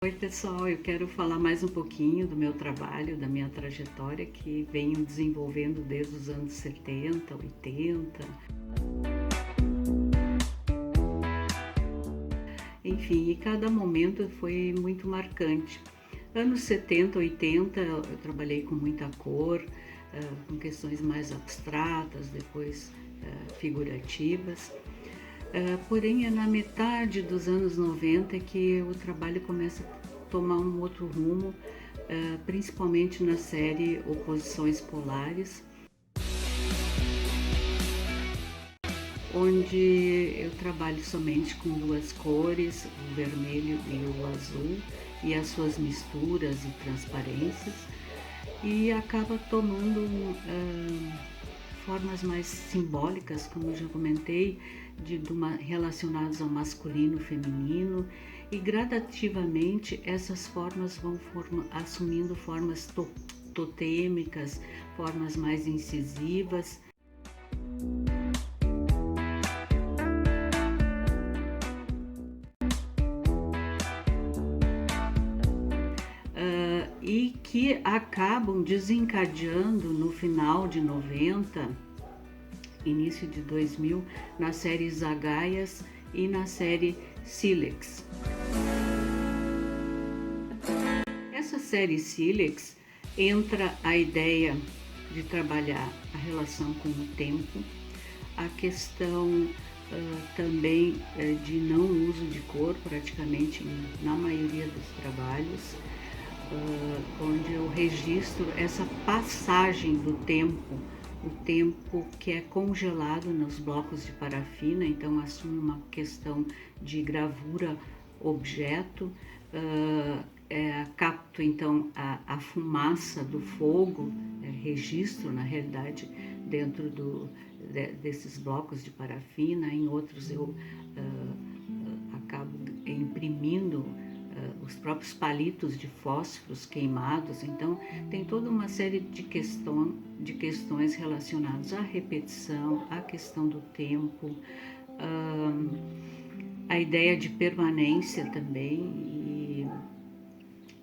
Oi, pessoal, eu quero falar mais um pouquinho do meu trabalho, da minha trajetória que venho desenvolvendo desde os anos 70, 80. Enfim, e cada momento foi muito marcante. Anos 70, 80, eu trabalhei com muita cor, com questões mais abstratas, depois figurativas. Porém, é na metade dos anos 90 que o trabalho começa a tomar um outro rumo, principalmente na série Oposições Polares, onde eu trabalho somente com duas cores, o vermelho e o azul, e as suas misturas e transparências, e acaba tomando formas mais simbólicas, como eu já comentei, relacionadas ao masculino e feminino, e gradativamente essas formas vão assumindo formas totêmicas, formas mais incisivas. E que acabam desencadeando no final de 90, início de 2000, na série Zagaias e na série Silex. Essa série Silex entra a ideia de trabalhar a relação com o tempo, a questão também de não uso de cor praticamente na maioria dos trabalhos, onde eu registro essa passagem do tempo, o tempo que é congelado nos blocos de parafina, então assume uma questão de gravura objeto, capto então a fumaça do fogo, registro na realidade dentro desses blocos de parafina, em outros eu acabo imprimindo os próprios palitos de fósforos queimados. Então tem toda uma série de questões relacionadas à repetição, à questão do tempo, a ideia de permanência também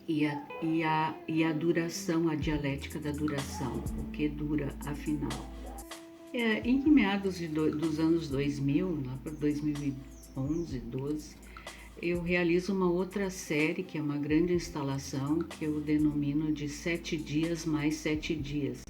e a duração, a dialética da duração, o que dura afinal. Em meados dos anos 2000, lá para 2011, 12, eu realizo uma outra série, que é uma grande instalação, que eu denomino de 7 dias mais 7 dias.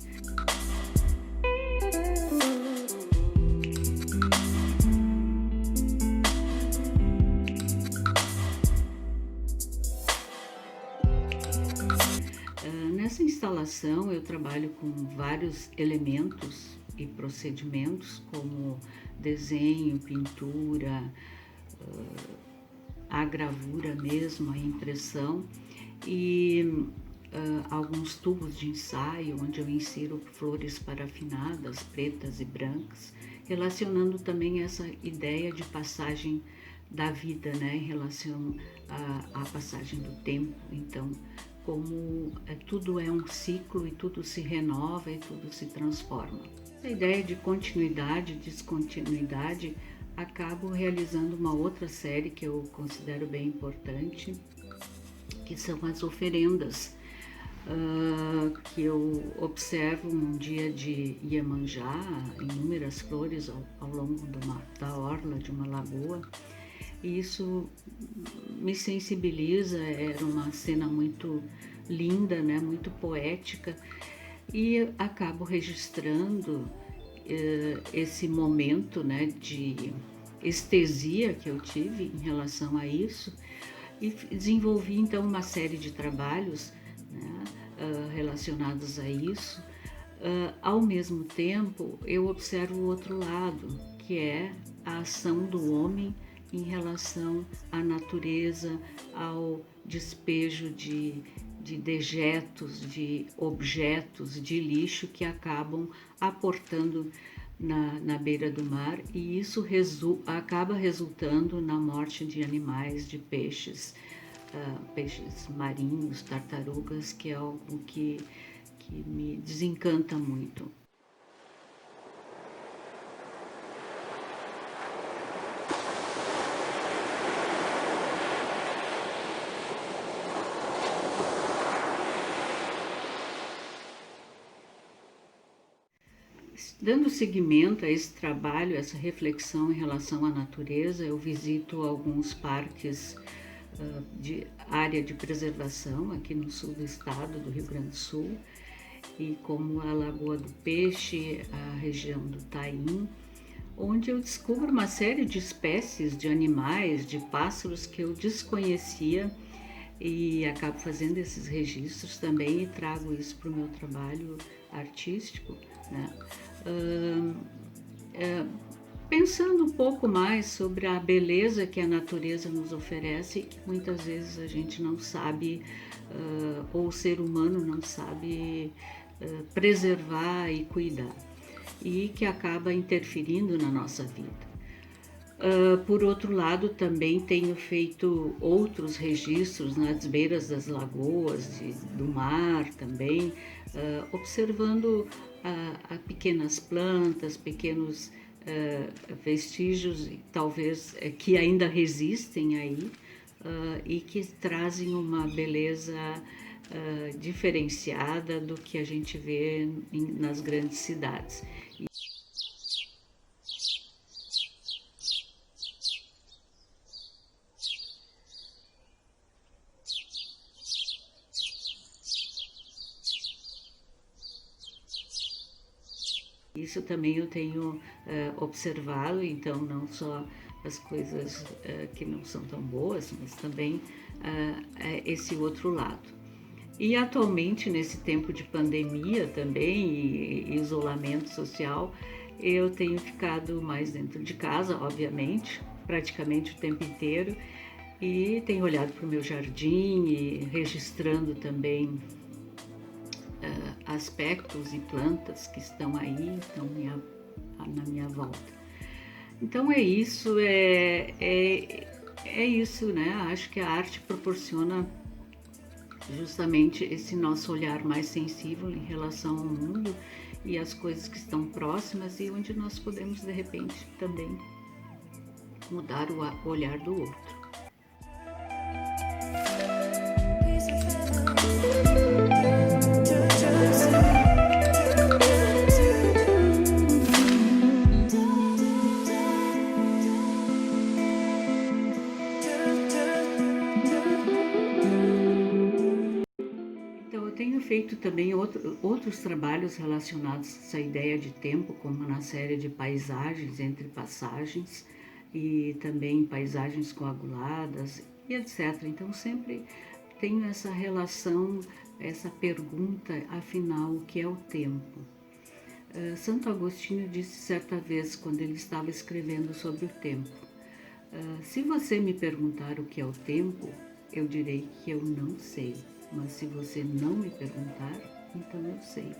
Nessa instalação eu trabalho com vários elementos e procedimentos, como desenho, pintura, a gravura mesmo, a impressão, e alguns tubos de ensaio onde eu insiro flores parafinadas, pretas e brancas, relacionando também essa ideia de passagem da vida, né, em relação à passagem do tempo. Então, como tudo é um ciclo e tudo se renova e tudo se transforma. Essa ideia de continuidade, descontinuidade, acabo realizando uma outra série que eu considero bem importante, que são as oferendas, que eu observo um dia de Iemanjá, inúmeras flores ao longo da orla de uma lagoa, e isso me sensibiliza. Era uma cena muito linda, né, muito poética, e acabo registrando esse momento, né, de estesia que eu tive em relação a isso, e desenvolvi então uma série de trabalhos, né, relacionados a isso. Ao mesmo tempo, eu observo o outro lado, que é a ação do homem em relação à natureza, ao despejo de dejetos, de objetos, de lixo que acabam aportando na beira do mar, e isso acaba resultando na morte de animais, de peixes, peixes marinhos, tartarugas, que é algo que me desencanta muito. Dando seguimento a esse trabalho, essa reflexão em relação à natureza, eu visito alguns parques de área de preservação aqui no sul do estado do Rio Grande do Sul, e como a Lagoa do Peixe, a região do Taim, onde eu descubro uma série de espécies de animais, de pássaros que eu desconhecia, e acabo fazendo esses registros também e trago isso para o meu trabalho artístico, né? Pensando um pouco mais sobre a beleza que a natureza nos oferece, que muitas vezes a gente não sabe, ou o ser humano não sabe preservar e cuidar, e que acaba interferindo na nossa vida. Por outro lado, também tenho feito outros registros nas beiras das lagoas, do mar também, observando pequenas plantas, pequenos vestígios, talvez que ainda resistem aí, e que trazem uma beleza diferenciada do que a gente vê nas grandes cidades. Isso também eu tenho observado, então não só as coisas que não são tão boas, mas também esse outro lado. E atualmente, nesse tempo de pandemia também e isolamento social, eu tenho ficado mais dentro de casa, obviamente, praticamente o tempo inteiro, e tenho olhado para o meu jardim e registrando também aspectos e plantas que estão aí, estão na minha volta. Então é isso, é isso, né? Acho que a arte proporciona justamente esse nosso olhar mais sensível em relação ao mundo e às coisas que estão próximas, e onde nós podemos de repente também mudar o olhar do outro. Tenho feito também outros trabalhos relacionados a essa ideia de tempo, como na série de paisagens entre passagens e também paisagens coaguladas e etc. Então sempre tenho essa relação, essa pergunta, afinal, o que é o tempo? Santo Agostinho disse certa vez, quando ele estava escrevendo sobre o tempo: se você me perguntar o que é o tempo, eu direi que eu não sei. Mas se você não me perguntar, então eu sei.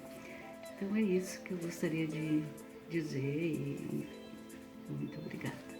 Então é isso que eu gostaria de dizer, e muito obrigada.